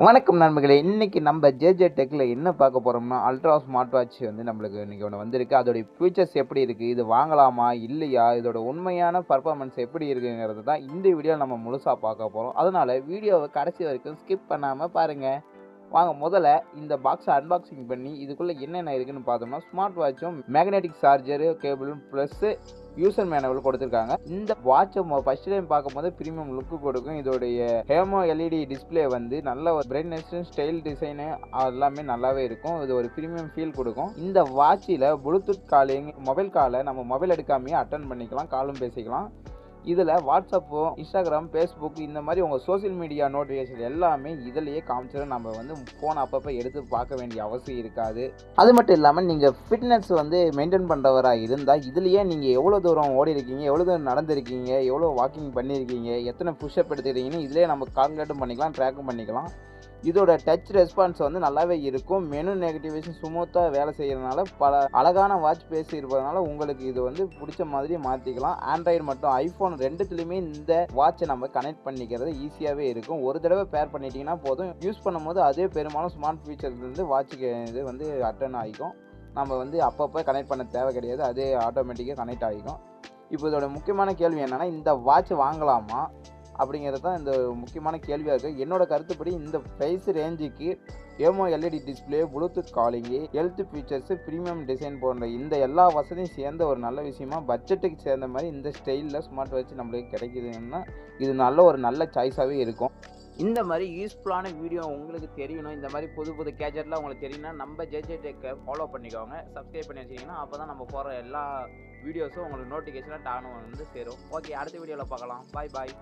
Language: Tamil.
வணக்கம் நண்பர்களே. இன்னைக்கு நம்ம ஜேஜே டெக்ல என்ன பார்க்க போறோம்னா, அல்ட்ரா ஸ்மார்ட் வாட்ச் வந்து நம்மளுக்கு இன்னைக்கு ஒண்ணு வந்திருக்கு. அதோட ஃபீச்சர்ஸ் எப்படி இருக்கு? இது வாங்கலாமா? இல்லையா? இதோட உண்மையான பெர்ஃபார்மன்ஸ் எப்படி இருக்குங்கிறது தான் இந்த வீடியோல நம்ம முழுசா பார்க்க போறோம். அதனால வீடியோவ கடைசி வரைக்கும் ஸ்கிப் பண்ணாம பாருங்க. வாங்க முதல்ல இந்த பாக்ஸ அன்பாக்சிங் பண்ணி இதுக்குள்ள என்னென்ன இருக்குன்னு பார்த்தோம்னா, ஸ்மார்ட் வாட்சும் magnetic charger cable plus user manual கொடுத்துருக்காங்க. இந்த வாட்சை ஃபர்ஸ்ட் டைம் பார்க்கும்போது பிரீமியம் லுக்கு கொடுக்கும். இதோடைய ஹேமோ எல்இடி டிஸ்பிளே வந்து நல்ல ஒரு பிரைட்னஸ் ஸ்டைல் டிசைனு எல்லாமே நல்லாவே இருக்கும். இது ஒரு பிரீமியம் ஃபீல் கொடுக்கும். இந்த வாட்சில் ப்ளூடூத் காலிங் மொபைல் காலை நம்ம மொபைல் எடுக்காமையே அட்டன் பண்ணிக்கலாம், காலும் பேசிக்கலாம். இதில் வாட்ஸ்அப்பு, இன்ஸ்டாகிராம், ஃபேஸ்புக் இந்த மாதிரி உங்கள் சோசியல் மீடியா நோட்டிஃபிகேஷன் எல்லாமே இதிலேயே காமிச்சிடும். நம்ம வந்து ஃபோன் அப்பப்போ எடுத்து பார்க்க வேண்டிய அவசியம் இருக்காது. அது மட்டும் இல்லாமல் நீங்கள் ஃபிட்னஸ் வந்து மெயின்டைன் பண்ணுறவராக இருந்தால் இதுலேயே நீங்கள் எவ்வளோ தூரம் ஓடி இருக்கீங்க, எவ்வளோ தூரம் நடந்திருக்கீங்க, எவ்வளோ வாக்கிங் பண்ணியிருக்கீங்க, எத்தனை புஷ்அப் எடுத்துருக்கீங்கன்னு இதிலே நம்ம கால்குலேட்டும் பண்ணிக்கலாம், ட்ராக்கும் பண்ணிக்கலாம். இதோட டச் ரெஸ்பான்ஸ் வந்து நல்லாவே இருக்கும். மெனு நேவிகேஷன் ஸ்மூத்தாக வேலை செய்கிறதுனால பல அழகான வாட்ச் பேஸ் இருப்பதனால உங்களுக்கு இது வந்து பிடிச்ச மாதிரி மாற்றிக்கலாம். ஆண்ட்ராய்டு மற்றும் ஐஃபோன் ரெண்டுத்துலேயுமே இந்த வாட்சை நம்ம கனெக்ட் பண்ணிக்கிறது ஈஸியாகவே இருக்கும். ஒரு தடவை பேர் பண்ணிட்டீங்கன்னா போதும். யூஸ் பண்ணும்போது அதே பெரும்பாலும் ஸ்மார்ட் ஃபீச்சர்லேருந்து வாட்சுக்கு இது வந்து அட்டன் ஆகிக்கும். நம்ம வந்து அப்பப்போ கனெக்ட் பண்ண தேவை கிடையாது, அதே ஆட்டோமேட்டிக்காக கனெக்ட் ஆகிக்கும். இப்போ இதோட முக்கியமான கேள்வி என்னென்னா, இந்த வாட்ச் வாங்கலாமா அப்படிங்கிறது தான் இந்த முக்கியமான கேள்வியாக இருக்குது. என்னோட கருத்துப்படி இந்த ப்ரைஸ் ரேஞ்சுக்கு ஏமோ LED display, Bluetooth காலிங்கு, health features, premium design போன்ற இந்த எல்லா வசதியும் சேர்ந்த ஒரு நல்ல விஷயமா பட்ஜெட்டுக்கு சேர்ந்த மாதிரி இந்த ஸ்டைலில் ஸ்மார்ட் வாட்ச் நம்மளுக்கு கிடைக்குதுன்னா இது நல்ல சாய்ஸாகவே இருக்கும். இந்த மாதிரி யூஸ்ஃபுல்லான வீடியோ உங்களுக்கு தெரியணும், இந்த மாதிரி புது புது கேஜெட்லாம் உங்களுக்கு தெரியும்னா நம்ம ஜேஜே டெக்கை ஃபாலோ பண்ணிக்கோங்க, சப்ஸ்கிரைப் பண்ணி வச்சிங்கன்னா அப்போ தான் நம்ம போகிற எல்லா வீடியோஸும் உங்களுக்கு நோட்டிஃபிகேஷனாக டானும் வந்து சேரும். ஓகே, அடுத்த வீடியோவில் பார்க்கலாம். பாய்.